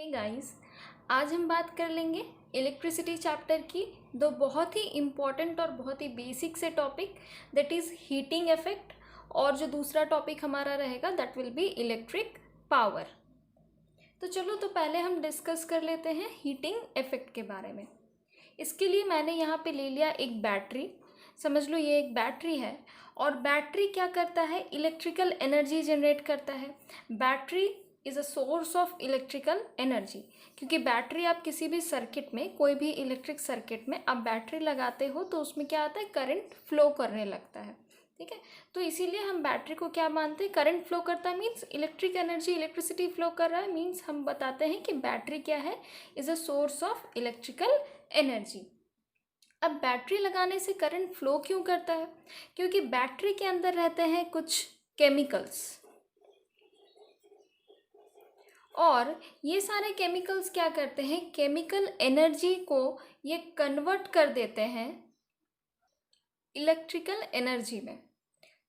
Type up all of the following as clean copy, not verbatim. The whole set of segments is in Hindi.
हे गाइस, आज हम बात कर लेंगे इलेक्ट्रिसिटी चैप्टर की दो बहुत ही इम्पॉर्टेंट और बहुत ही बेसिक से topic, that is heating effect, और जो दूसरा टॉपिक हमारा रहेगा that will B electric power. तो चलो, तो पहले हम डिस्कस कर लेते हैं हीटिंग इफेक्ट के बारे में। इसके लिए मैंने यहाँ पे ले लिया एक बैटरी। समझ लो ये एक बैटरी है, और बैटरी क्या करता है? इलेक्ट्रिकल एनर्जी जनरेट करता है। Battery is a source of electrical energy, क्योंकि बैटरी आप किसी भी सर्किट में, कोई भी इलेक्ट्रिक सर्किट में आप बैटरी लगाते हो तो उसमें क्या आता है? करंट फ्लो करने लगता है। ठीक है, तो इसीलिए हम बैटरी को क्या मानते हैं? करंट फ्लो करता है means electric energy, electricity flow कर रहा है मीन्स हम बताते हैं कि बैटरी क्या है? Is a source of electrical energy. अब बैटरी लगाने से करंट फ्लो क्यों करता है? क्योंकि बैटरी के अंदर रहते हैं कुछ केमिकल्स, और ये सारे केमिकल्स क्या करते हैं? केमिकल एनर्जी को ये कन्वर्ट कर देते हैं इलेक्ट्रिकल एनर्जी में।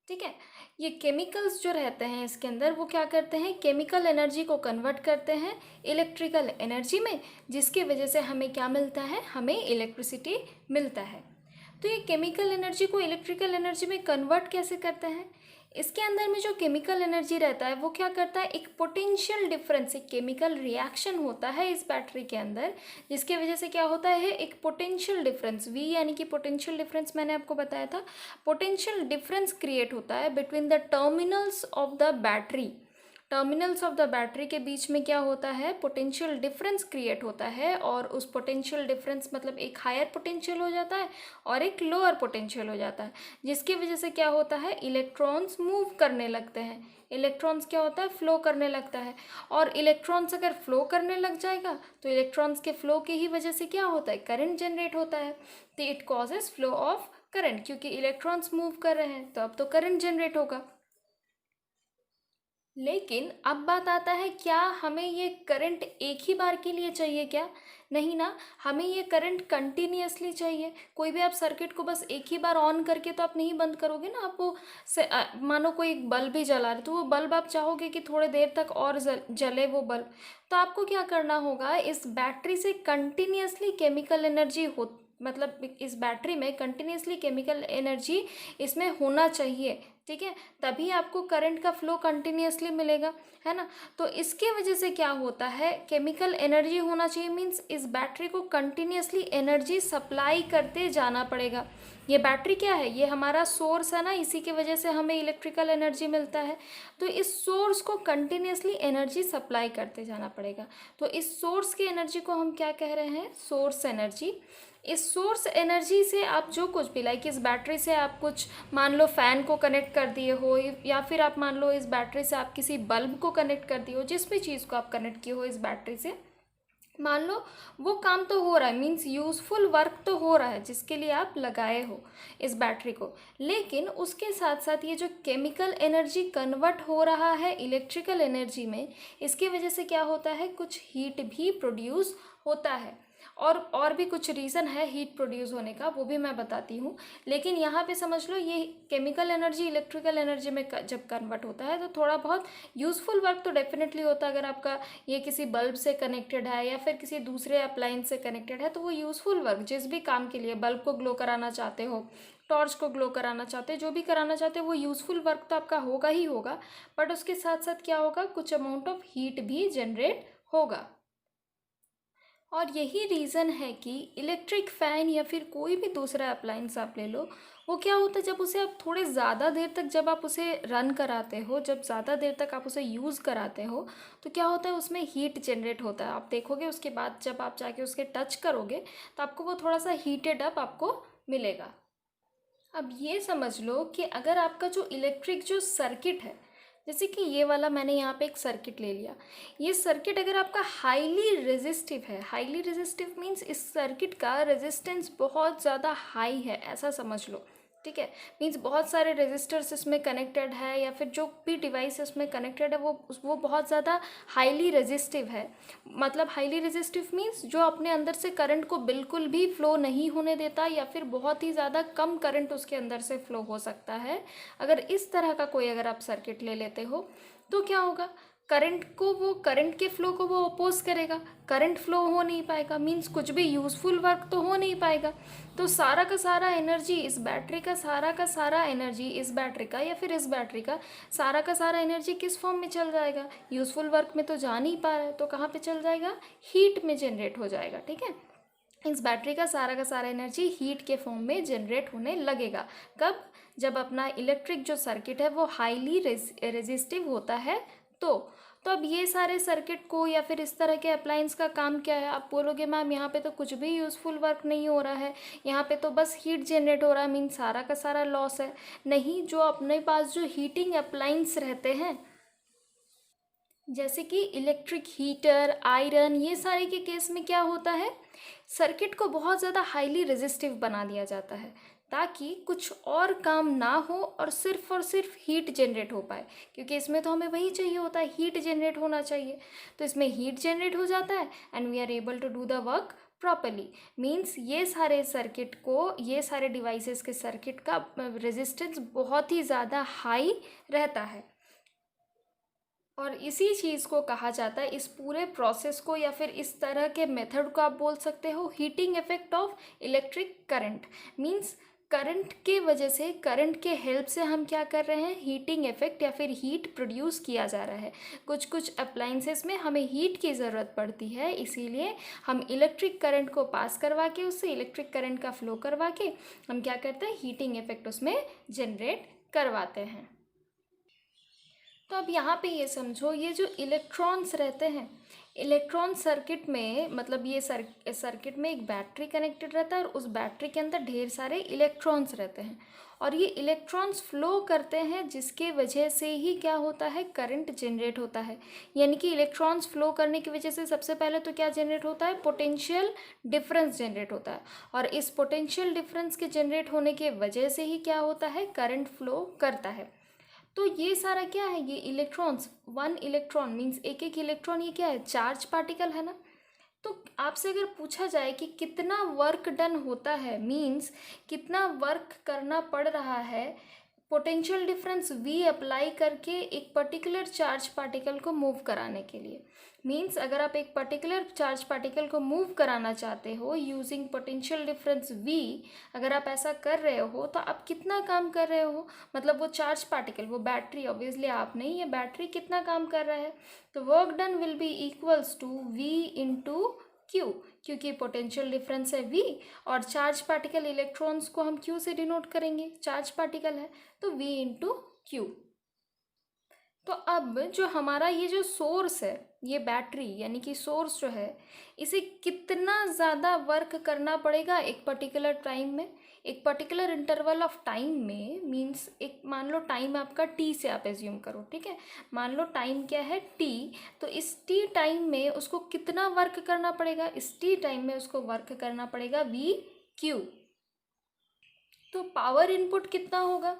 ठीक है, ये केमिकल्स जो रहते हैं इसके अंदर वो क्या करते हैं? केमिकल एनर्जी को कन्वर्ट करते हैं इलेक्ट्रिकल एनर्जी में, जिसकी वजह से हमें क्या मिलता है? हमें इलेक्ट्रिसिटी मिलता है। तो ये केमिकल एनर्जी को इलेक्ट्रिकल एनर्जी में कन्वर्ट कैसे करते हैं? इसके अंदर में जो केमिकल एनर्जी रहता है वो क्या करता है? एक पोटेंशियल डिफरेंस, एक केमिकल रिएक्शन होता है इस बैटरी के अंदर, जिसकी वजह से क्या होता है? एक पोटेंशियल डिफरेंस, वी यानी कि पोटेंशियल डिफरेंस मैंने आपको बताया था। पोटेंशियल डिफरेंस क्रिएट होता है between the terminals of the battery. Terminals of the battery के बीच में क्या होता है? पोटेंशियल डिफरेंस क्रिएट होता है, और उस पोटेंशियल डिफरेंस मतलब एक हायर पोटेंशियल हो जाता है और एक लोअर पोटेंशियल हो जाता है, जिसकी वजह से क्या होता है? इलेक्ट्रॉन्स मूव करने लगते हैं। इलेक्ट्रॉन्स क्या होता है? फ्लो करने लगता है। और इलेक्ट्रॉन्स अगर फ्लो करने लग जाएगा तो इलेक्ट्रॉन्स के फ्लो की ही वजह से क्या होता है? करंट जनरेट होता है। तो it causes flow of current, क्योंकि इलेक्ट्रॉन्स मूव कर रहे हैं तो अब तो करंट जनरेट होगा। लेकिन अब बात आता है, क्या हमें ये करंट एक ही बार के लिए चाहिए क्या? नहीं ना, हमें ये करंट कंटिन्यूअसली चाहिए। कोई भी आप सर्किट को बस एक ही बार ऑन करके तो आप नहीं बंद करोगे ना। आप वो मानो कोई एक बल्ब ही जला रहे तो वो बल्ब आप चाहोगे कि थोड़े देर तक और जले वो बल्ब। तो आपको क्या करना होगा? इस बैटरी से कंटिन्यूअसली केमिकल एनर्जी हो, मतलब इस बैटरी में कंटिन्यूअसली केमिकल एनर्जी इसमें होना चाहिए। ठीक है, तभी आपको करंट का फ्लो कंटिन्यूअसली मिलेगा, है ना। तो इसके वजह से क्या होता है? केमिकल एनर्जी होना चाहिए मीन्स इस बैटरी को कंटिन्यूअसली एनर्जी सप्लाई करते जाना पड़ेगा। ये बैटरी क्या है? ये हमारा सोर्स है ना, इसी की वजह से हमें इलेक्ट्रिकल एनर्जी मिलता है। तो इस सोर्स को कंटिन्यूअसली एनर्जी सप्लाई करते जाना पड़ेगा। तो इस सोर्स की एनर्जी को हम क्या कह रहे हैं? Source energy. इस सोर्स एनर्जी से आप जो कुछ भी, लाइक इस बैटरी से आप कुछ मान लो फ़ैन को कनेक्ट कर दिए हो, या फिर आप मान लो इस बैटरी से आप किसी बल्ब को कनेक्ट कर दिए हो, जिस भी चीज़ को आप कनेक्ट किए हो इस बैटरी से, मान लो वो काम तो हो रहा है, मीन्स यूज़फुल वर्क तो हो रहा है जिसके लिए आप लगाए हो इस बैटरी को। लेकिन उसके साथ साथ ये जो केमिकल एनर्जी कन्वर्ट हो रहा है इलेक्ट्रिकल एनर्जी में, इसकी वजह से क्या होता है? कुछ हीट भी प्रोड्यूस होता है। और भी कुछ रीज़न है हीट प्रोड्यूस होने का, वो भी मैं बताती हूँ। लेकिन यहाँ पे समझ लो, ये केमिकल एनर्जी इलेक्ट्रिकल एनर्जी में जब कन्वर्ट होता है तो थोड़ा बहुत यूज़फुल वर्क तो डेफिनेटली होता है। अगर आपका ये किसी बल्ब से कनेक्टेड है या फिर किसी दूसरे अप्लायंस से कनेक्टेड है तो वो यूज़फुल वर्क, जिस भी काम के लिए, बल्ब को ग्लो कराना चाहते हो, टॉर्च को ग्लो कराना चाहते हो, जो भी कराना चाहते हो, वो यूज़फुल वर्क तो आपका होगा ही होगा। बट उसके साथ साथ क्या होगा? कुछ अमाउंट ऑफ हीट भी जनरेट होगा। और यही रीज़न है कि इलेक्ट्रिक फ़ैन या फिर कोई भी दूसरा अप्लायंस आप ले लो, वो क्या होता है? जब उसे आप थोड़े ज़्यादा देर तक जब आप उसे रन कराते हो, जब ज़्यादा देर तक आप उसे यूज़ कराते हो, तो क्या होता है? उसमें हीट जनरेट होता है। आप देखोगे उसके बाद जब आप जाके उसके टच करोगे तो आपको वो थोड़ा सा हीटेड अप आपको मिलेगा। अब ये समझ लो कि अगर आपका जो इलेक्ट्रिक जो सर्किट है, जैसे कि ये वाला मैंने यहाँ पे एक सर्किट ले लिया, ये सर्किट अगर आपका हाईली रेजिस्टिव है, हाईली रेजिस्टिव मीन्स इस सर्किट का रेजिस्टेंस बहुत ज़्यादा हाई है, ऐसा समझ लो। ठीक है, मीन्स बहुत सारे रेजिस्टर्स इसमें कनेक्टेड है, या फिर जो भी डिवाइस इसमें कनेक्टेड है वो बहुत ज़्यादा हाईली रेजिस्टिव है। मतलब हाईली रेजिस्टिव मीन्स जो अपने अंदर से करंट को बिल्कुल भी फ्लो नहीं होने देता, या फिर बहुत ही ज़्यादा कम करंट उसके अंदर से फ्लो हो सकता है। अगर इस तरह का कोई अगर आप सर्किट ले लेते हो तो क्या होगा? करंट को, वो करंट के फ्लो को वो अपोज करेगा, करंट फ्लो हो नहीं पाएगा, मीन्स कुछ भी यूज़फुल वर्क तो हो नहीं पाएगा। तो सारा का सारा एनर्जी इस बैटरी का, सारा का सारा एनर्जी इस बैटरी का या फिर इस बैटरी का, सारा का सारा एनर्जी किस फॉर्म में चल जाएगा? यूज़फुल वर्क में तो जा नहीं पा रहा है, तो कहाँ पे चल जाएगा? हीट में जनरेट हो जाएगा। ठीक है, इस बैटरी का सारा एनर्जी हीट के फॉर्म में जनरेट होने लगेगा। कब? जब अपना इलेक्ट्रिक जो सर्किट है वो हाईली रेजिस्टिव होता है। तो अब ये सारे सर्किट को या फिर इस तरह के अप्लायंस का काम क्या है? आप बोलोगे मैम यहाँ पे तो कुछ भी यूज़फुल वर्क नहीं हो रहा है, यहाँ पे तो बस हीट जनरेट हो रहा है, मीन सारा का सारा लॉस है। नहीं, जो अपने पास जो हीटिंग अप्लायंस रहते हैं, जैसे कि इलेक्ट्रिक हीटर, आयरन, ये सारे के केस में क्या होता है? सर्किट को बहुत ज़्यादा हाईली रेजिस्टिव बना दिया जाता है ताकि कुछ और काम ना हो और सिर्फ हीट जनरेट हो पाए, क्योंकि इसमें तो हमें वही चाहिए होता है, हीट जनरेट होना चाहिए। तो इसमें हीट जनरेट हो जाता है and we are able to do the work properly. Means ये सारे सर्किट को, ये सारे डिवाइसेस के सर्किट का रेजिस्टेंस बहुत ही ज़्यादा हाई रहता है और इसी चीज़ को कहा जाता है, इस पूरे प्रोसेस को या फिर इस तरह के मेथड को आप बोल सकते हो heating effect of electric current. Means current के वजह से, करंट के हेल्प से हम क्या कर रहे हैं? हीटिंग इफेक्ट या फिर हीट प्रोड्यूस किया जा रहा है। कुछ अप्लाइंसेस में हमें हीट की ज़रूरत पड़ती है, इसीलिए हम इलेक्ट्रिक करंट को पास करवा के, उससे इलेक्ट्रिक करंट का फ्लो करवा के हम क्या करते हैं? हीटिंग इफेक्ट उसमें जनरेट करवाते हैं। तो अब यहाँ पे ये समझो, ये जो इलेक्ट्रॉन्स रहते हैं, इलेक्ट्रॉन सर्किट में, मतलब ये सर्किट में एक बैटरी कनेक्टेड रहता है और उस बैटरी के अंदर ढेर सारे इलेक्ट्रॉन्स रहते हैं और ये इलेक्ट्रॉन्स फ्लो करते हैं, जिसके वजह से ही क्या होता है? करंट जनरेट होता है। यानी कि इलेक्ट्रॉन्स फ्लो करने की वजह से सबसे पहले तो क्या जनरेट होता है? पोटेंशियल डिफरेंस जनरेट होता है और इस पोटेंशियल डिफरेंस के जनरेट होने के वजह से ही क्या होता है? करंट फ्लो करता है। तो ये सारा क्या है? ये इलेक्ट्रॉन्स, वन इलेक्ट्रॉन मीन्स एक एक इलेक्ट्रॉन, ये क्या है? चार्ज पार्टिकल है ना। तो आपसे अगर पूछा जाए कि कितना वर्क डन होता है, मीन्स कितना वर्क करना पड़ रहा है पोटेंशियल डिफरेंस V अप्लाई करके एक पर्टिकुलर चार्ज पार्टिकल को मूव कराने के लिए। मीन्स अगर आप एक पर्टिकुलर चार्ज पार्टिकल को मूव कराना चाहते हो यूजिंग पोटेंशियल डिफरेंस V, अगर आप ऐसा कर रहे हो तो आप कितना काम कर रहे हो? मतलब वो चार्ज पार्टिकल, वो बैटरी, ऑब्वियसली आप नहीं, ये बैटरी कितना काम कर रहा है? तो work done will be equals to V into Q, क्योंकि पोटेंशियल डिफरेंस है V और चार्ज पार्टिकल इलेक्ट्रॉन्स को हम Q से डिनोट करेंगे, चार्ज पार्टिकल है तो V इंटू क्यू। तो अब जो हमारा ये जो सोर्स है, ये बैटरी यानी कि सोर्स जो है, इसे कितना ज़्यादा वर्क करना पड़ेगा एक पर्टिकुलर टाइम में, एक पर्टिकुलर इंटरवल ऑफ टाइम में। मीन्स एक मान लो टाइम आपका T से आप एज्यूम करो, ठीक है, मान लो टाइम क्या है? T। तो इस T टाइम में उसको कितना वर्क करना पड़ेगा? इस T टाइम में उसको वर्क करना पड़ेगा V Q। तो पावर इनपुट कितना होगा?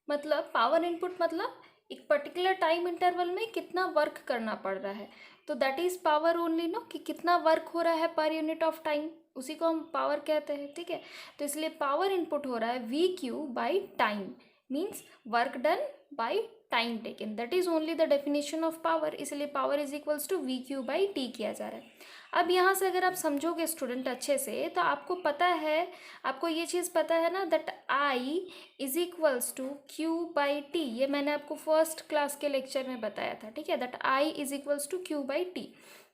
मतलब पावर इनपुट मतलब एक पर्टिकुलर टाइम इंटरवल में कितना वर्क करना पड़ रहा है, तो that is power only no, कि कितना वर्क हो रहा है पर यूनिट ऑफ टाइम, उसी को हम पावर कहते हैं। ठीक है, तो इसलिए पावर इनपुट हो रहा है V Q by time, means work done by time taken, that is only the definition of power. इसलिए power is equals to V Q by T किया जा रहा है। अब यहाँ से अगर आप समझोगे स्टूडेंट अच्छे से, तो आपको पता है, आपको ये चीज़ पता है ना, that I is equals to Q by T. ये मैंने आपको फर्स्ट क्लास के लेक्चर में बताया था। ठीक है, that I is equals to Q by T.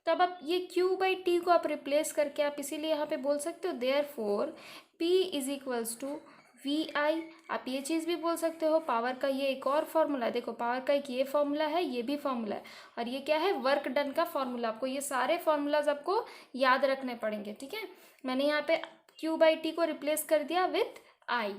तो अब आप ये Q बाई टी को आप रिप्लेस करके आप इसीलिए यहाँ पे बोल सकते हो therefore P is equals to VI। आप ये चीज़ भी बोल सकते हो, पावर का ये एक और फॉर्मूला है, देखो पावर का एक ये फॉर्मूला है, ये भी फॉर्मूला है, और ये क्या है? वर्क डन का फॉर्मूला। आपको ये सारे फॉर्मूलाज आपको याद रखने पड़ेंगे। ठीक है, मैंने यहाँ पे Q बाई टी को रिप्लेस कर दिया विथ I।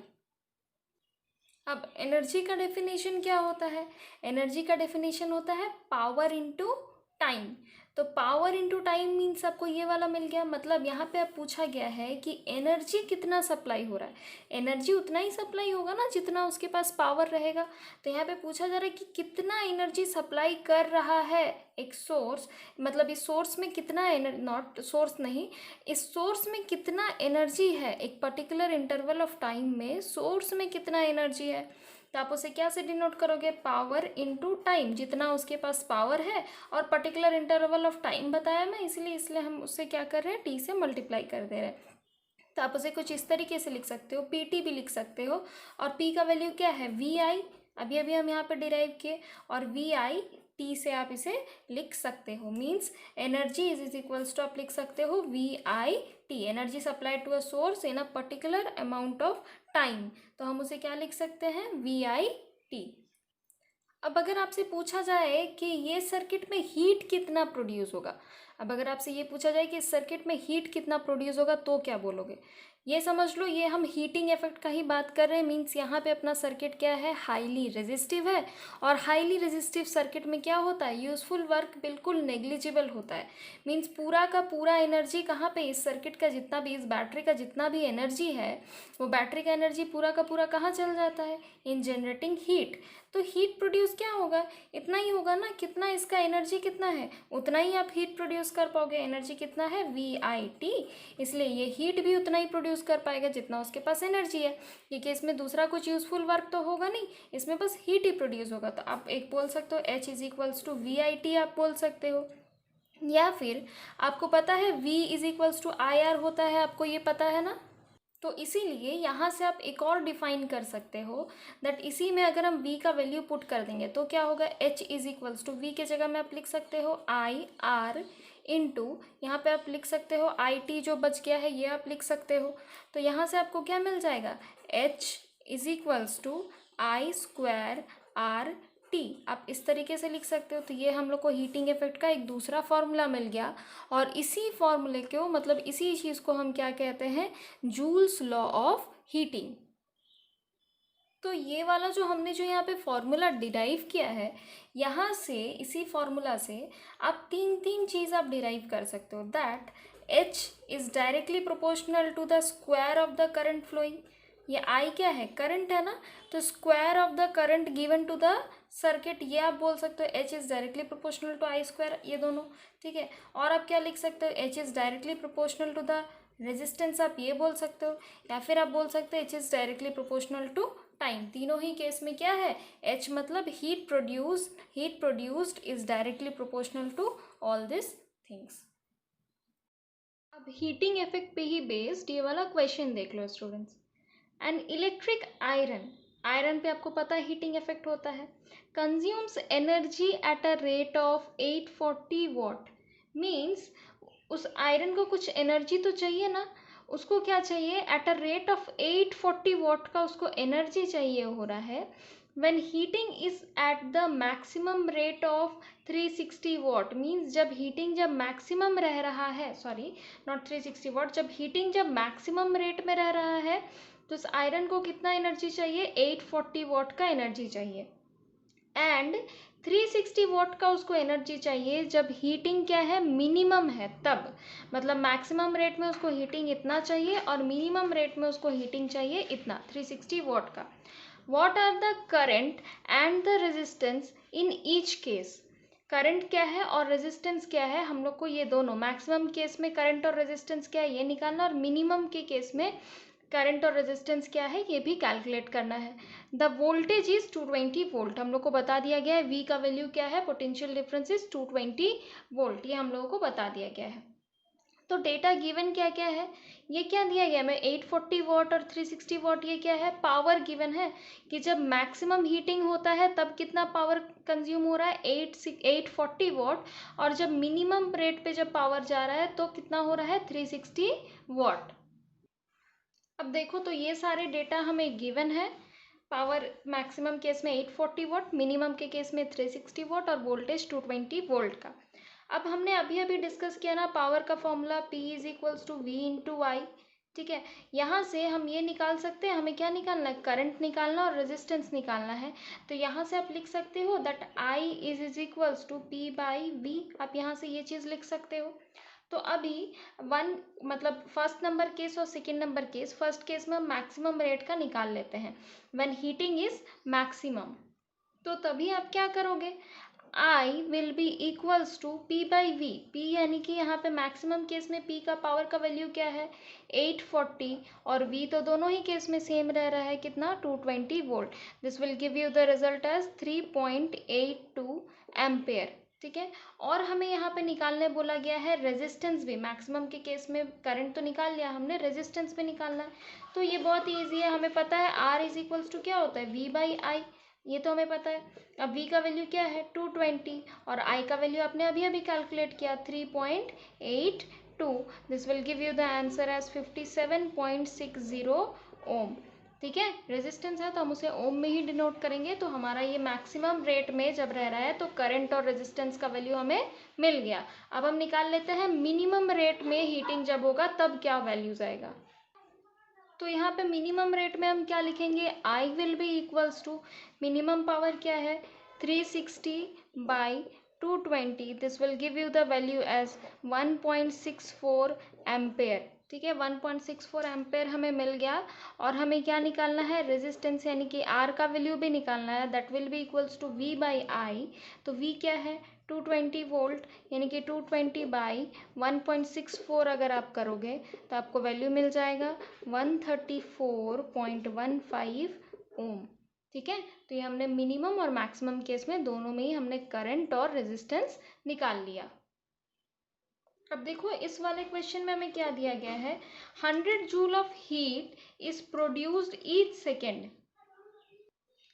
अब एनर्जी का डेफिनेशन क्या होता है? एनर्जी का डेफिनेशन होता है पावर इनटू टाइम। तो पावर इनटू टाइम मीन्स आपको ये वाला मिल गया। मतलब यहाँ पे आप पूछा गया है कि एनर्जी कितना सप्लाई हो रहा है, एनर्जी उतना ही सप्लाई होगा ना जितना उसके पास पावर रहेगा। तो यहाँ पे पूछा जा रहा है कि कितना एनर्जी सप्लाई कर रहा है एक सोर्स, मतलब इस सोर्स में कितना नॉट सोर्स नहीं, इस सोर्स में कितना एनर्जी है एक पर्टिकुलर इंटरवल ऑफ टाइम में, सोर्स में कितना एनर्जी है। तो आप उसे क्या से डिनोट करोगे, पावर इनटू टाइम, जितना उसके पास पावर है और पर्टिकुलर इंटरवल ऑफ टाइम बताया मैं, इसलिए हम उससे क्या कर रहे हैं, टी से मल्टीप्लाई कर दे रहे हैं। तो आप उसे कुछ इस तरीके से लिख सकते हो, पी टी भी लिख सकते हो, और पी का वैल्यू क्या है, वी आई, अभी अभी हम यहाँ पर डिराइव किए, और वी आई टी से आप इसे लिख सकते हो, means energy is equals to आप लिख सकते हो V I T, energy supplied to a source in a particular amount of time, तो हम उसे क्या लिख सकते हैं, वी आई टी। अब अगर आपसे पूछा जाए कि ये सर्किट में हीट कितना प्रोड्यूस होगा, अब अगर आपसे ये पूछा जाए कि इस सर्किट में हीट कितना प्रोड्यूस होगा, तो क्या बोलोगे, ये समझ लो ये हम हीटिंग इफेक्ट का ही बात कर रहे हैं, मीन्स यहाँ पे अपना सर्किट क्या है, हाईली रेजिस्टिव है, और हाईली रेजिस्टिव सर्किट में क्या होता है, यूजफुल वर्क बिल्कुल नेग्लिजिबल होता है, मीन्स पूरा का पूरा एनर्जी कहाँ पे, इस सर्किट का जितना भी, इस बैटरी का जितना भी एनर्जी है, वो बैटरी का एनर्जी पूरा का पूरा कहाँ चल जाता है, इन जनरेटिंग हीट। तो हीट प्रोड्यूस क्या होगा, इतना ही होगा ना, कितना इसका एनर्जी कितना है, उतना ही आप हीट प्रोड्यूस कर पाओगे, एनर्जी कितना है, वी आई टी, इसलिए ये हीट भी उतना ही प्रोड्यूस कर पाएगा जितना उसके पास एनर्जी है, क्योंकि इसमें दूसरा कुछ यूजफुल वर्क तो होगा नहीं, इसमें बस हीट ही प्रोड्यूस होगा। तो आप एक बोल सकते हो H is equals to V I T आप बोल सकते हो, या फिर आपको पता है V is equals to I R होता है, आपको ये पता है ना, तो इसीलिए यहाँ से आप एक और डिफाइन कर सकते हो दैट इसी में अगर हम V का वैल्यू पुट कर देंगे तो क्या होगा, H is equals to V के जगह में आप लिख सकते हो आई आर इंटू, यहाँ पे आप लिख सकते हो आई टी, जो बच गया है ये आप लिख सकते हो, तो यहाँ से आपको क्या मिल जाएगा, H is equals to I square R T, आप इस तरीके से लिख सकते हो। तो ये हम लोग को हीटिंग इफेक्ट का एक दूसरा फॉर्मूला मिल गया, और इसी फॉर्मूले को मतलब इसी चीज़ को हम क्या कहते हैं, जूल्स लॉ ऑफ हीटिंग। तो ये वाला जो हमने जो यहाँ पे फॉर्मूला डिराइव किया है, यहाँ से इसी फॉर्मूला से आप तीन चीज़ आप डिराइव कर सकते हो, that H is directly proportional to the square of the current flowing, ये I क्या है, करंट है ना, तो square of the current given to the circuit, ये आप बोल सकते हो H is directly proportional to I square, ये दोनों, ठीक है। और आप क्या लिख सकते हो, H is directly proportional to the resistance, आप ये बोल सकते हो, या फिर आप बोल सकते हो H is directly proportional to time. तीनों ही केस में क्या है, H मतलब heat produced is directly proportional to all this things. अब हीटिंग इफेक्ट पे ही बेस्ड ये वाला क्वेश्चन देख लो स्टूडेंट्स, एन इलेक्ट्रिक आयरन पे आपको पता है हीटिंग इफेक्ट होता है, consumes energy at a rate of 840 watt, means उस आयरन को कुछ एनर्जी तो चाहिए ना, उसको क्या चाहिए, eight a rate of 840 what का उसको एनर्जी चाहिए हो रहा है, when heating is at the maximum rate of 360 watt, means जब हीटिंग जब मैक्सिमम रह रहा है, सॉरी नॉट 360 वॉट, जब हीटिंग जब मैक्सिमम रेट में रह रहा है, तो इस आयरन को कितना एनर्जी चाहिए, 840 वॉट का एनर्जी चाहिए, एंड 360 वॉट का उसको एनर्जी चाहिए जब हीटिंग क्या है, मिनिमम है तब, मतलब मैक्सिमम रेट में उसको हीटिंग इतना चाहिए और मिनिमम रेट में उसको हीटिंग चाहिए इतना, 360 वॉट का। What are the current and the resistance in each case, current क्या है और रेजिस्टेंस क्या है, हम लोग को ये दोनों, मैक्सिमम केस में करंट और रेजिस्टेंस क्या है ये निकालना, और मिनिमम के केस में करंट और रेजिस्टेंस क्या है ये भी कैलकुलेट करना है। द वोल्टेज इज 220 वोल्ट, हम लोग को बता दिया गया है, वी का वैल्यू क्या है, पोटेंशियल डिफरेंस इज 220 वोल्ट, ये हम लोगों को बता दिया गया है। तो डेटा गिवन क्या क्या है, ये क्या दिया गया है, 840 वॉट और 360 वॉट, ये क्या है, पावर गिवन है कि जब मैक्सिमम हीटिंग होता है तब कितना पावर कंज्यूम हो रहा है, 840 वॉट, और जब मिनिमम रेट पे जब पावर जा रहा है तो कितना हो रहा है, 360 वॉट। अब देखो तो ये सारे डेटा हमें गिवन है, पावर मैक्सिमम केस में 840 वॉट, मिनिमम के केस में 360 वॉट, और वोल्टेज 220 वोल्ट का। अब हमने अभी अभी डिस्कस किया ना पावर का formula, P is equals to V into I, ठीक है। यहाँ से हम ये निकाल सकते हैं, हमें क्या निकालना है, करंट निकालना और रेजिस्टेंस निकालना है, तो यहाँ से आप लिख सकते हो that I is equals to P by V, आप यहाँ से ये चीज़ लिख सकते हो। तो अभी वन मतलब फर्स्ट नंबर केस और second number case, first case में हम मैक्सिमम रेट का निकाल लेते हैं, व्हेन हीटिंग इज मैक्सिमम, तो तभी आप क्या करोगे, I will be equals to P by V. P यानी कि यहाँ पे मैक्सिमम केस में पी का पावर का वैल्यू क्या है 840 और वी तो दोनों ही केस में सेम रह रहा है कितना 220 volt. This will give you the result as 3.82 ampere. ठीक है, और हमें यहाँ पे निकालने बोला गया है रेजिस्टेंस भी। मैक्सिमम के केस में करंट तो निकाल लिया हमने, रेजिस्टेंस भी निकालना है। तो ये बहुत ही ईजी है, हमें पता है आर इज इक्वल्स टू क्या होता है वी बाई आई, ये तो हमें पता है। अब v का वैल्यू क्या है 220 और i का वैल्यू आपने अभी अभी कैलकुलेट किया 3.82। This will give you the answer as 57.60 ohm. ठीक है, रेजिस्टेंस है तो हम उसे ओम में ही डिनोट करेंगे। तो हमारा ये मैक्सिमम रेट में जब रह रहा है तो करंट और रेजिस्टेंस का वैल्यू हमें मिल गया। अब हम निकाल लेते हैं मिनिमम रेट में हीटिंग जब होगा तब क्या वैल्यूज आएगा। तो यहाँ पे मिनिमम रेट में हम क्या लिखेंगे, I will be equals to minimum power क्या है 360 by 220। This will give you the value as 1.64 ampere. ठीक है, 1.64 एम्पेयर हमें मिल गया। और हमें क्या निकालना है रेजिस्टेंस यानी कि आर का वैल्यू भी निकालना है, that will be equals to V by I. तो वी क्या है 220 वोल्ट यानी कि 220 बाई 1.64 अगर आप करोगे तो आपको वैल्यू मिल जाएगा 134.15 ओम। ठीक है, तो ये हमने मिनिमम और मैक्सिमम केस में दोनों में ही हमने करंट और रेजिस्टेंस निकाल लिया। अब देखो इस वाले क्वेश्चन में हमें क्या दिया गया है 100 joule of heat is produced each second.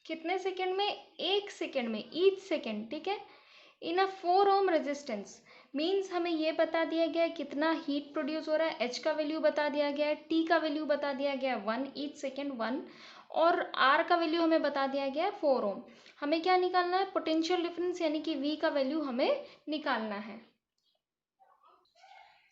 कितने सेकेंड में, एक सेकेंड में, ईच सेकेंड। ठीक है, इन अ 4 ओम रेजिस्टेंस। मीन्स हमें ये बता दिया गया है कितना हीट प्रोड्यूस हो रहा है, एच का वैल्यू बता दिया गया है, टी का वैल्यू बता दिया गया है 1 ईच सेकेंड 1, और आर का वैल्यू हमें बता दिया गया है 4 ओम। हमें क्या निकालना है पोटेंशियल डिफरेंस यानी कि वी का वैल्यू हमें निकालना है।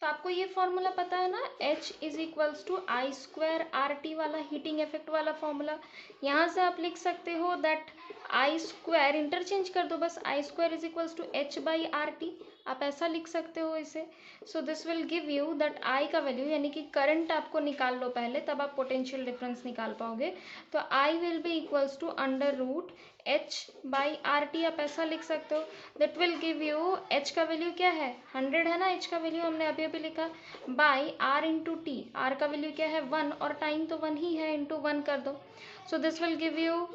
तो आपको ये फॉर्मूला पता है ना, H is equals to I square R T वाला हीटिंग इफेक्ट वाला फॉर्मूला। यहाँ से आप लिख सकते हो दैट आई स्क्वायर, इंटरचेंज कर दो बस, I square is equals to H by R T, आप ऐसा लिख सकते हो इसे। So this will give you that I का वैल्यू यानी कि करंट आपको निकाल लो पहले, तब आप पोटेंशियल डिफरेंस निकाल पाओगे। तो I will be equals to under root H by R T, आप ऐसा लिख सकते हो। That will give you H का वैल्यू क्या है 100 है ना, एच का वैल्यू हमने अभी अभी लिखा, by R into T, R का वैल्यू क्या है 1 और टाइम तो 1 ही है, इंटू 1 कर दो। So this will give you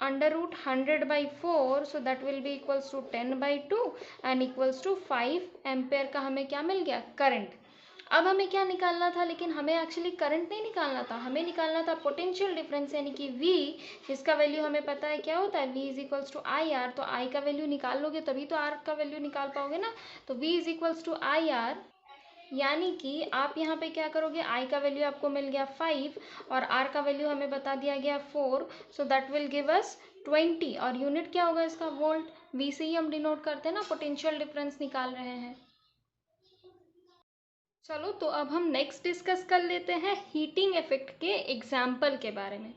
under root 100 by 4, so that will be equals to 10 by 2 and equals to 5 ampere का हमें क्या मिल गया करंट। अब हमें क्या निकालना था, लेकिन हमें एक्चुअली करंट नहीं निकालना था, हमें निकालना था पोटेंशियल डिफरेंस यानी कि V, जिसका वैल्यू हमें पता है क्या होता है V is equals to I R. तो I का वैल्यू निकाल लोगे तभी तो R का वैल्यू निकाल पाओगे ना। तो V is equals to I R, यानी कि आप यहाँ पे क्या करोगे, I का वैल्यू आपको मिल गया 5 और R का वैल्यू हमें बता दिया गया 4, so that will give us 20 और यूनिट क्या होगा इसका वोल्ट। V से ही हम डिनोट करते हैं ना, पोटेंशियल डिफरेंस निकाल रहे हैं। चलो तो अब हम नेक्स्ट डिस्कस कर लेते हैं हीटिंग इफेक्ट के एग्जाम्पल के बारे में।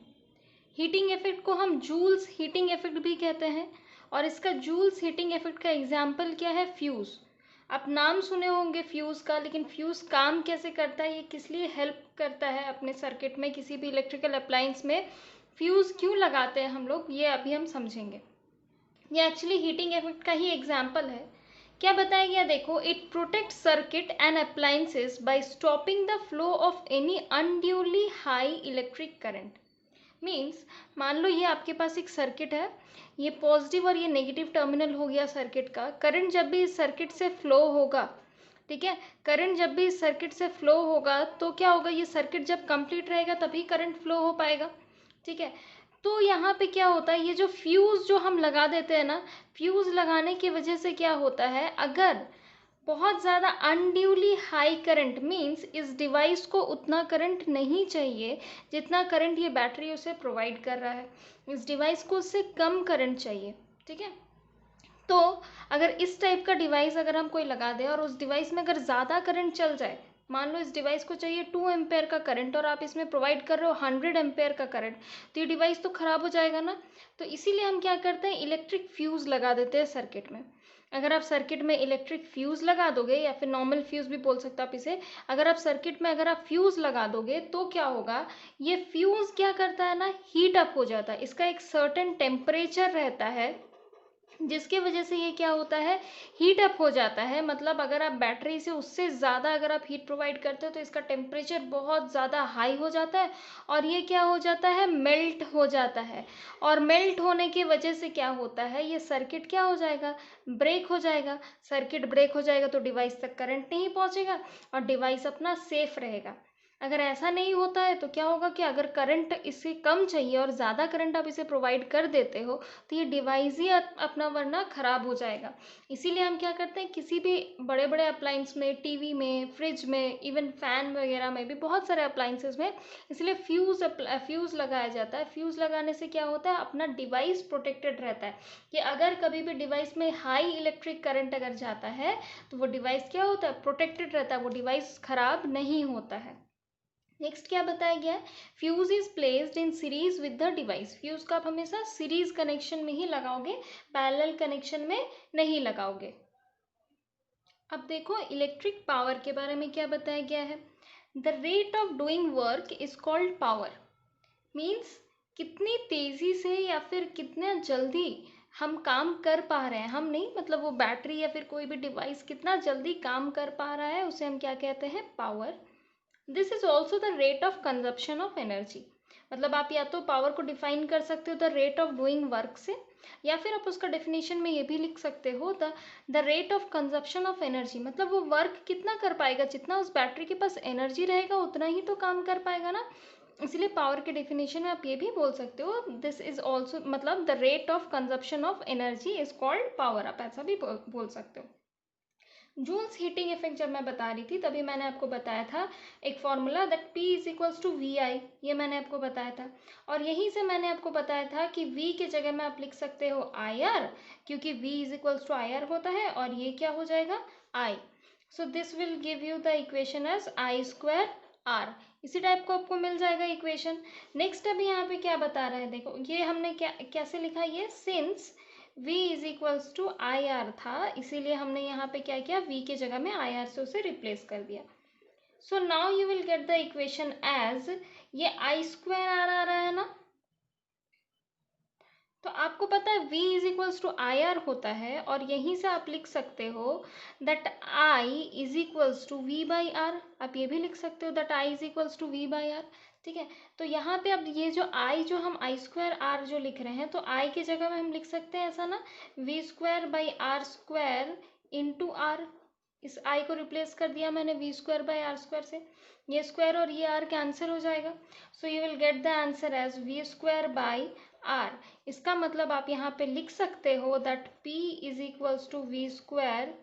हीटिंग इफेक्ट को हम जूल्स हीटिंग इफेक्ट भी कहते हैं और इसका जूल्स हीटिंग इफेक्ट का एग्जाम्पल क्या है फ्यूज़। आप नाम सुने होंगे फ्यूज़ का, लेकिन फ्यूज़ काम कैसे करता है, ये किस लिए हेल्प करता है अपने सर्किट में, किसी भी इलेक्ट्रिकल अप्लायंस में फ्यूज़ क्यों लगाते हैं हम लोग, ये अभी हम समझेंगे। ये एक्चुअली हीटिंग इफेक्ट का ही एग्जाम्पल है। क्या बताया गया देखो, it protect circuit and appliances by stopping the flow of any unduly high electric current. Means मान लो ये आपके पास एक सर्किट है, ये पॉजिटिव और ये नेगेटिव टर्मिनल हो गया सर्किट का। करंट जब भी इस सर्किट से फ्लो होगा, ठीक है, करंट जब भी इस सर्किट से फ्लो होगा तो क्या होगा, ये सर्किट जब कंप्लीट रहेगा तभी करंट फ्लो हो पाएगा। ठीक है, तो यहाँ पे क्या होता है, ये जो फ्यूज़ जो हम लगा देते हैं ना, फ्यूज़ लगाने की वजह से क्या होता है, अगर बहुत ज़्यादा अनड्यूली हाई करंट, मीन्स इस डिवाइस को उतना करंट नहीं चाहिए जितना करंट ये बैटरी उसे प्रोवाइड कर रहा है, इस डिवाइस को उससे कम करंट चाहिए। ठीक है, तो अगर इस टाइप का डिवाइस अगर हम कोई लगा दें और उस डिवाइस में अगर ज़्यादा करंट चल जाए, मान लो इस डिवाइस को चाहिए 2 एम्पेयर का करंट और आप इसमें प्रोवाइड कर रहे हो 100 एम्पेयर का करंट, तो ये डिवाइस तो ख़राब हो जाएगा ना। तो इसीलिए हम क्या करते हैं, इलेक्ट्रिक फ्यूज़ लगा देते हैं सर्किट में। अगर आप सर्किट में इलेक्ट्रिक फ्यूज़ लगा दोगे, या फिर नॉर्मल फ्यूज़ भी बोल सकते हो आप इसे, अगर आप सर्किट में अगर आप फ्यूज़ लगा दोगे तो क्या होगा, ये फ्यूज़ क्या करता है ना, हीट अप हो जाता है। इसका एक सर्टेन टेम्परेचर रहता है जिसकी वजह से ये क्या होता है, हीट अप हो जाता है। मतलब अगर आप बैटरी से उससे ज़्यादा अगर आप हीट प्रोवाइड करते हो तो इसका टेम्परेचर बहुत ज़्यादा हाई हो जाता है और ये क्या हो जाता है, मेल्ट हो जाता है। और मेल्ट होने की वजह से क्या होता है, ये सर्किट क्या हो जाएगा, ब्रेक हो जाएगा। सर्किट ब्रेक हो जाएगा तो डिवाइस तक करंट नहीं पहुंचेगा और डिवाइस अपना सेफ रहेगा। अगर ऐसा नहीं होता है तो क्या होगा कि अगर करंट इससे कम चाहिए और ज़्यादा करंट आप इसे प्रोवाइड कर देते हो तो ये डिवाइस ही अपना वरना ख़राब हो जाएगा। इसीलिए हम क्या करते हैं, किसी भी बड़े बड़े अप्लाइंस में, टीवी में, फ्रिज में, इवन फैन वगैरह में भी, बहुत सारे अप्लाइंसेस में इसलिए फ्यूज़ लगाया जाता है। फ्यूज़ लगाने से क्या होता है, अपना डिवाइस प्रोटेक्टेड रहता है कि अगर कभी भी डिवाइस में हाई इलेक्ट्रिक करंट अगर जाता है तो वो डिवाइस क्या होता है, प्रोटेक्टेड रहता है, वो डिवाइस ख़राब नहीं होता है। नेक्स्ट क्या बताया गया है, fuse is placed in series with the device. Fuse का आप हमेशा सीरीज कनेक्शन में ही लगाओगे, पैरेलल कनेक्शन में नहीं लगाओगे। अब देखो इलेक्ट्रिक पावर के बारे में क्या बताया गया है, the rate of doing work is called power. Means कितनी तेजी से या फिर कितना जल्दी हम काम कर पा रहे हैं, हम नहीं, मतलब वो बैटरी या फिर कोई भी डिवाइस कितना जल्दी काम कर पा रहा है, उसे हम क्या कहते हैं, power. This is also the rate of consumption of energy. मतलब आप या तो पावर को डिफाइन कर सकते हो the rate of doing work से, या फिर आप उसका डेफिनेशन में ये भी लिख सकते हो the rate of consumption of energy. मतलब वो वर्क कितना कर पाएगा, जितना उस बैटरी के पास एनर्जी रहेगा उतना ही तो काम कर पाएगा ना। इसलिए पावर के डेफिनेशन में आप ये भी बोल सकते हो, दिस इज ऑल्सो, मतलब the rate of consumption of energy is called power, आप ऐसा भी बोल सकते हो। जूल्स हीटिंग इफेक्ट जब मैं बता रही थी तभी मैंने आपको बताया था एक formula, that P is equals to V I, ये मैंने आपको बताया था। और यहीं से मैंने आपको बताया था कि V के जगह में आप लिख सकते हो IR, क्योंकि V is equals to IR होता है और ये क्या हो जाएगा, I। So this will give you the equation as I square R। इसी टाइप को आपको मिल जाएगा इक्वेशन। नेक्स्ट अभी यहाँ पे क्या बता रहा है, देखो ये हमने क्या कैसे लिखा, ये since v is equals to I R था, इसीलिए हमने यहाँ पे क्या किया, v के जगह में आई आर से उसे रिप्लेस कर दिया। So now you will get the equation as, ये आई स्क्वायर आर आ रहा है ना, तो आपको पता है v is equals to I R होता है और यहीं से आप लिख सकते हो that i is equals to v by R. आप ये भी लिख सकते हो that i is equals to v by R. ठीक है, तो यहाँ पे अब ये जो i, जो हम आई स्क्वायर आर जो लिख रहे हैं, तो i की जगह में हम लिख सकते हैं ऐसा ना, v square by R square into R. इस i को रिप्लेस कर दिया मैंने v square by R square से, ये स्क्वायर और ये r कैंसिल हो जाएगा। So you will get the answer as v square by R. इसका मतलब आप यहाँ पे लिख सकते हो that p is equals to V square,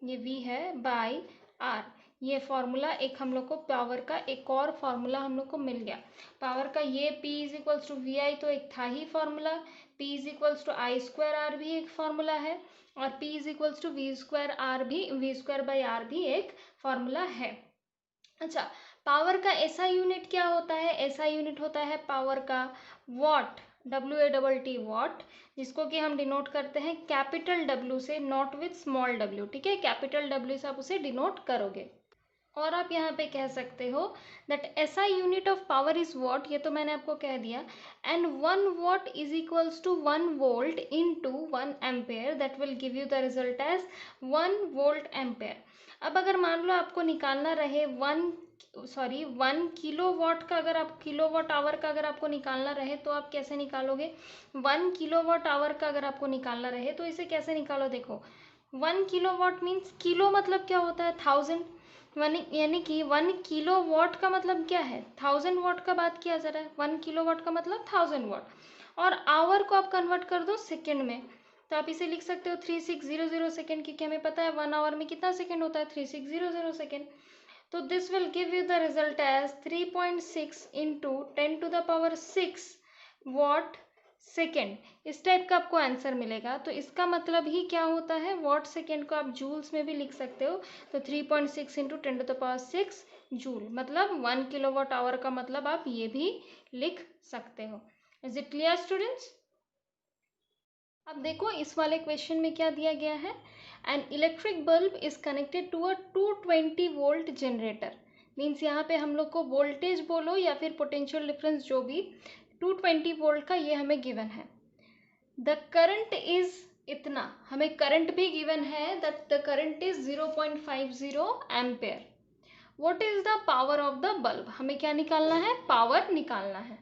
ये v है, बाई r। ये फॉर्मूला एक हम लोग को पावर का एक और फॉर्मूला हम लोग को मिल गया। पावर का ये p is equals to V I तो एक था ही formula, p is equals to I square R भी एक फॉर्मूला है, और p is equals to V square R भी, वी स्क्वायर बाई आर भी एक फॉर्मूला है। अच्छा, पावर का ऐसा यूनिट क्या होता है, ऐसा यूनिट होता है पावर का वॉट, WATT वॉट, जिसको कि हम डिनोट करते हैं कैपिटल W से, नॉट विथ स्मॉल w। ठीक है, कैपिटल W से आप उसे डिनोट करोगे। और आप यहाँ पे कह सकते हो that SI unit of power is watt, ये तो मैंने आपको कह दिया, and 1 watt is equals to 1 volt into 1 ampere, that will give you the result as 1 volt ampere. अब अगर मान लो आपको निकालना रहे 1 किलो वॉट का, अगर आप किलो वॉट आवर का अगर आपको निकालना रहे तो आप कैसे निकालोगे, 1 किलो वॉट आवर का अगर आपको निकालना रहे तो इसे कैसे निकालो, देखो 1 किलो वॉट मीन्स, किलो मतलब क्या होता है, 1000, यानी कि 1 किलो वॉट का मतलब क्या है, 1000 वॉट का बात किया जा रहा है, 1 किलो वॉट का मतलब 1000 वॉट। और आवर को आप कन्वर्ट कर दो सेकेंड में, तो आप इसे लिख सकते हो 3600 सेकेंड, क्योंकि हमें पता है 1 आवर में कितना सेकेंड होता है, 3600 सेकेंड। तो this will give you the result as 3.6 into 10⁶ watt second. इस टाइप का आपको आंसर मिलेगा। तो इसका मतलब ही क्या होता है, वॉट सेकेंड को आप जूल्स में भी लिख सकते हो, तो 3.6 इंटू 10⁶ जूल, मतलब 1 किलो वॉट आवर का मतलब आप ये भी लिख सकते हो। Is it clear students? अब देखो इस वाले क्वेश्चन में क्या दिया गया है, an electric bulb is connected to a 220 volt generator. Means यहाँ पे हम लोग को वोल्टेज बोलो या फिर पोटेंशियल डिफरेंस जो भी, 220 वोल्ट का ये हमें गिवन है। द करंट इज इतना हमें करंट भी गिवन है that the current is 0.50 ampere. What is the power of the bulb, हमें क्या निकालना है, पावर निकालना है।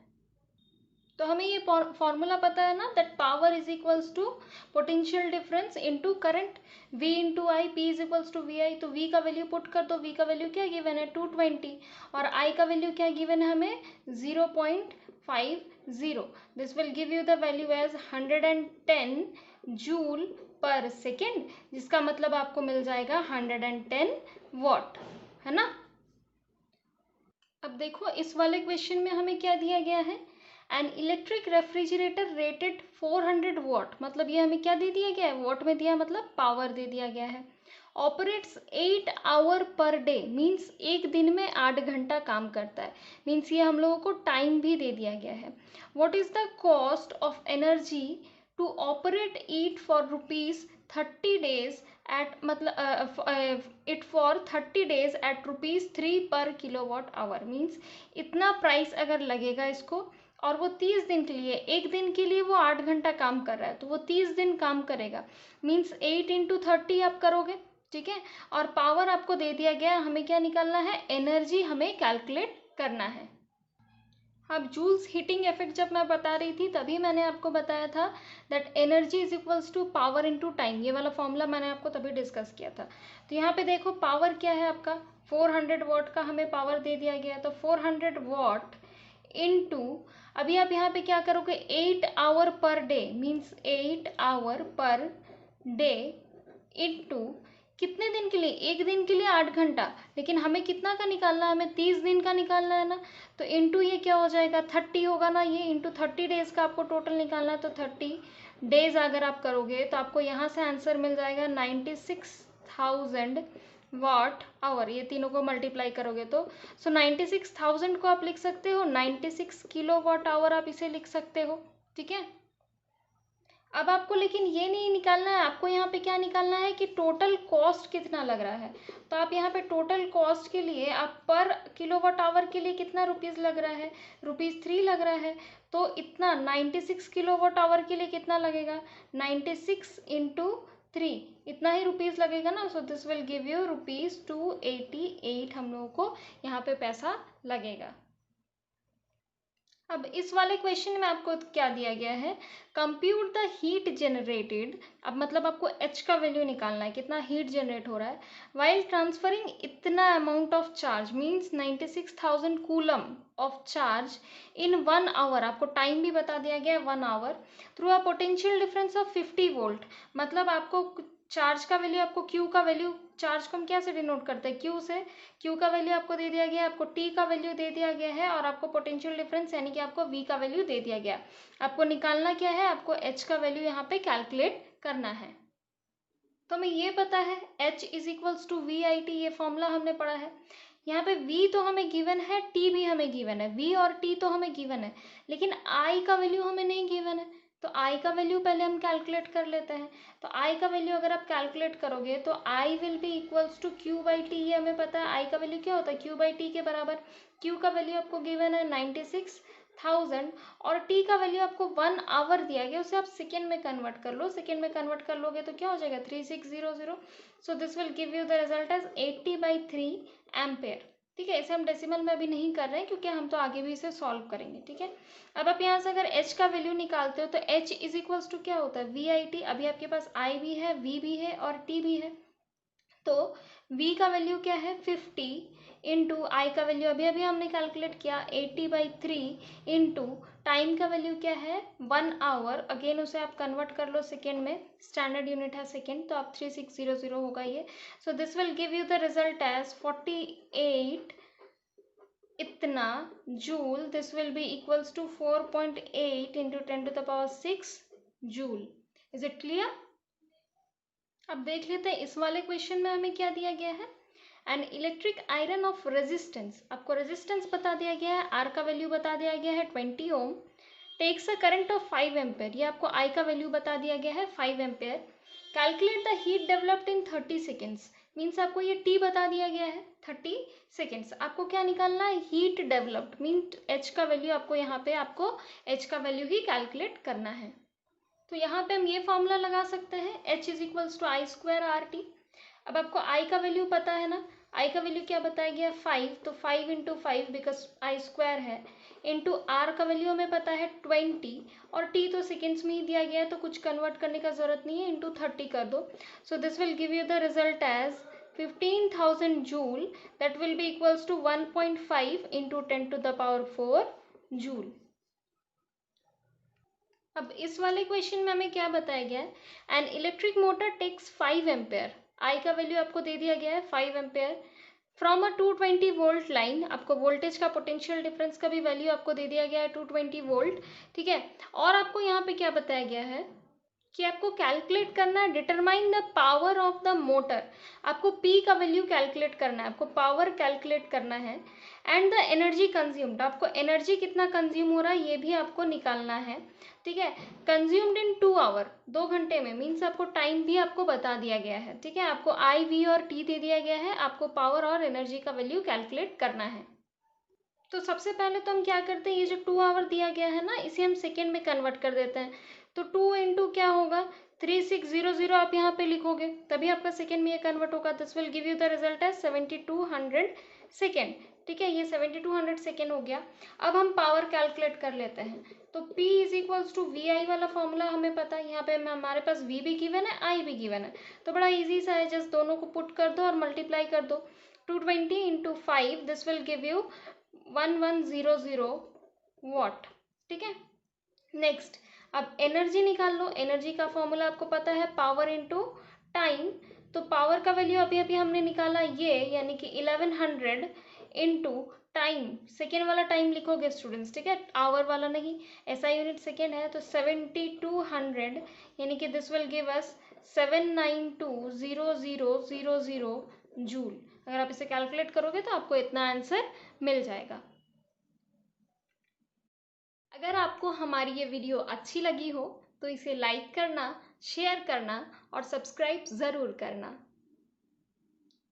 तो हमें ये फॉर्मूला पता है ना, that power is equals to potential difference into current, V into I, P is equals to V I. तो V का वैल्यू पुट कर दो, V का वैल्यू क्या गिवन है 220 और I का वैल्यू क्या गिवन है हमें 0.50। This will give you the value as 110 joule per second, जिसका मतलब आपको मिल जाएगा 110 वॉट, है ना। अब देखो इस वाले क्वेश्चन में हमें क्या दिया गया है, an electric refrigerator rated 400 what, मतलब ये हमें क्या दे दिया गया है, वॉट में दिया मतलब पावर दे दिया गया है। Operates 8 hour per day, means एक दिन में 8 घंटा काम करता है, मीन्स ये हम लोगों को टाइम भी दे दिया गया है। What is the cost of energy to operate it for ₹30 at, मतलब it for 30 days at ₹3 per kilowatt hour, means इतना प्राइस अगर लगेगा इसको और वो 30 दिन के लिए, एक दिन के लिए वो 8 घंटा काम कर रहा है तो वो 30 दिन काम करेगा, मीन्स 8 इंटू 30 आप करोगे, ठीक है। और पावर आपको दे दिया गया, हमें क्या निकालना है, एनर्जी हमें कैलकुलेट करना है। अब जूल्स हीटिंग इफेक्ट जब मैं बता रही थी तभी मैंने आपको बताया था that energy is equals to power into time, ये वाला फॉर्मूला मैंने आपको तभी डिस्कस किया था। तो यहाँ पे देखो पावर क्या है आपका, 400 वॉट का हमें पावर दे दिया गया है, तो 400 वॉट इनटू, अभी आप यहाँ पे क्या करोगे, 8 hour per day, means 8 hour per day into कितने दिन के लिए, एक दिन के लिए 8 घंटा, लेकिन हमें कितना का निकालना है, हमें 30 दिन का निकालना है ना। तो इंटू ये क्या हो जाएगा, 30 होगा ना, ये इंटू 30 डेज का आपको टोटल निकालना है। तो 30 डेज अगर आप करोगे तो आपको यहाँ से आंसर मिल जाएगा 96,000 वाट आवर, ये तीनों को मल्टीप्लाई करोगे तो 96,000 को आप लिख सकते हो 96 किलो वाट आवर, आप इसे लिख सकते हो, ठीक है। अब आपको लेकिन ये नहीं निकालना है, आपको यहाँ पे क्या निकालना है कि टोटल कॉस्ट कितना लग रहा है। तो आप यहाँ पे टोटल कॉस्ट के लिए आप पर किलोवाट आवर के लिए कितना रुपीज़ लग रहा है, ₹3 लग रहा है। तो इतना 96 किलोवाट आवर के लिए कितना लगेगा, 96 इंटू 3, इतना ही रुपीज़ लगेगा ना। सो दिस विल गिव यू ₹288 हम लोगों को यहाँ पे पैसा लगेगा। अब इस वाले क्वेश्चन में आपको क्या दिया गया है, कंप्यूट द हीट जनरेटेड, अब मतलब आपको H का वैल्यू निकालना है, कितना हीट जनरेट हो रहा है वाइल ट्रांसफरिंग इतना amount of charge, means 96,000 coulomb of charge in 1 hour, आपको टाइम भी बता दिया गया है 1 hour, through a potential difference of 50 volt. मतलब आपको चार्ज का वैल्यू, आपको Q का वैल्यू, चार्ज को हम क्या से डिनोट करते हैं, Q से, Q का वैल्यू आपको दे दिया गया है, आपको T का वैल्यू दे दिया गया है और आपको पोटेंशियल डिफरेंस यानी कि आपको V का वैल्यू दे दिया गया। आपको निकालना क्या है, आपको H का वैल्यू यहाँ पे कैलकुलेट करना है। तो हमें ये पता है H is equals to VIT, ये फॉर्मूला हमने पढ़ा है। यहाँ पे V तो हमें गिवन है, T भी हमें गिवन है, V और T तो हमें गिवन है, लेकिन I का वैल्यू हमें नहीं गिवन है। तो I का वैल्यू पहले हम कैलकुलेट कर लेते हैं। तो I का वैल्यू अगर आप कैलकुलेट करोगे तो I will be equals to Q/T, ये हमें पता है I का वैल्यू क्या होता है, Q/T के बराबर। Q का वैल्यू आपको गिवन है 96,000 और T का वैल्यू आपको 1 आवर दिया गया, उसे आप सेकेंड में कन्वर्ट कर लो, सेकेंड में कन्वर्ट कर लोगे तो क्या हो जाएगा 3600। So this will give you the result as 80/3 ampere, ठीक है। इसे हम डेसिमल में अभी नहीं कर रहे हैं क्योंकि हम तो आगे भी इसे सॉल्व करेंगे, ठीक है। अब आप यहाँ से अगर H का वैल्यू निकालते हो तो H इज इक्वल्स टू क्या होता है, VIT। अभी आपके पास I भी है, V भी है और T भी है। तो V का वैल्यू क्या है 50 इंटू I का वैल्यू अभी अभी हमने कैलकुलेट किया 80/3 इंटू टाइम का वैल्यू क्या है 1 आवर, अगेन उसे आप कन्वर्ट कर लो सेकेंड में, स्टैंडर्ड यूनिट है सेकेंड, तो आप 3600 होगा ये। So this will give you the result as 48 इतना joule, this will be equals to 4.8 into 10⁶ joule. Is it clear. अब देख लेते हैं इस वाले क्वेश्चन में हमें क्या दिया गया है, an electric iron of resistance, आपको रेजिस्टेंस बता दिया गया है, आर का वैल्यू बता दिया गया है 20 ohm, takes a current of 5 ampere, ये आपको आई का वैल्यू बता दिया गया है 5 ampere. Calculate the heat developed in 30 seconds, means आपको ये टी बता दिया गया है 30 सेकेंड्स। आपको क्या निकालना है, हीट डेवलप्ड, मीन एच का वैल्यू, आपको यहाँ पे आपको एच का वैल्यू ही कैलकुलेट करना है। तो यहाँ पे हम ये फॉर्मूला लगा सकते हैं, H is equals to I square R T. अब आपको I का वैल्यू पता है ना, I का वैल्यू क्या बताया गया, 5, तो 5 इंटू 5 बिकॉज आई स्क्वायर है, इंटू R का वैल्यू हमें पता है 20, और T तो सेकेंड्स में ही दिया गया है तो कुछ कन्वर्ट करने का ज़रूरत नहीं है, इंटू 30 कर दो। So this will give you the result as 15,000 joule, that will be equals to 1.5 into 10⁴ joule. अब इस वाले क्वेश्चन में हमें क्या बताया गया है, an electric motor takes 5 ampere, I का वैल्यू आपको दे दिया गया है 5 ampere, from a 220 volt line, आपको वोल्टेज का पोटेंशियल डिफरेंस का भी वैल्यू आपको दे दिया गया है 220 वोल्ट, ठीक है। और आपको यहाँ पे क्या बताया गया है कि आपको कैलकुलेट करना है, determine the power of the motor, आपको P का वैल्यू कैलकुलेट करना है, आपको पावर कैलकुलेट करना है, एंड द एनर्जी कंज्यूम्ड, आपको एनर्जी कितना कंज्यूम हो रहा है ये भी आपको निकालना है, ठीक है। कंज्यूम्ड इन 2 आवर, 2 घंटे में, मीन्स आपको टाइम भी आपको बता दिया गया है, ठीक है। आपको I, V और T दे दिया गया है, आपको पावर और एनर्जी का वैल्यू कैलकुलेट करना है। तो सबसे पहले तो हम क्या करते हैं, ये जो 2 आवर दिया गया है ना, इसे हम सेकेंड में कन्वर्ट कर देते हैं। तो 2 इंटू क्या होगा, 3600 आप यहाँ पे लिखोगे, तभी आपका सेकेंड में ये कन्वर्ट होगा। This will give you the result है 7200 सेकेंड, ठीक है। ये 7200 सेकेंड हो गया। अब हम पावर कैलकुलेट कर लेते हैं। तो P is equals to VI वाला फॉर्मूला हमें पता है, यहाँ पे हमारे पास V भी गिवन है, I भी गिवन है, तो बड़ा ईजी सा है, जस्ट दोनों को पुट कर दो और मल्टीप्लाई कर दो। 220 into 5, this will give you 1100 what, ठीक है। नेक्स्ट, अब एनर्जी निकाल लो, एनर्जी का फॉर्मूला आपको पता है, पावर इनटू टाइम, तो पावर का वैल्यू अभी अभी हमने निकाला ये, यानी कि 1100 इंटू टाइम, सेकेंड वाला टाइम लिखोगे स्टूडेंट्स, ठीक है, आवर वाला नहीं, ऐसा यूनिट सेकेंड है, तो 7200, यानी कि this will give us 7920000 joule. अगर आप इसे कैलकुलेट करोगे तो आपको इतना आंसर मिल जाएगा। अगर आपको हमारी ये वीडियो अच्छी लगी हो तो इसे लाइक करना, शेयर करना और सब्सक्राइब ज़रूर करना।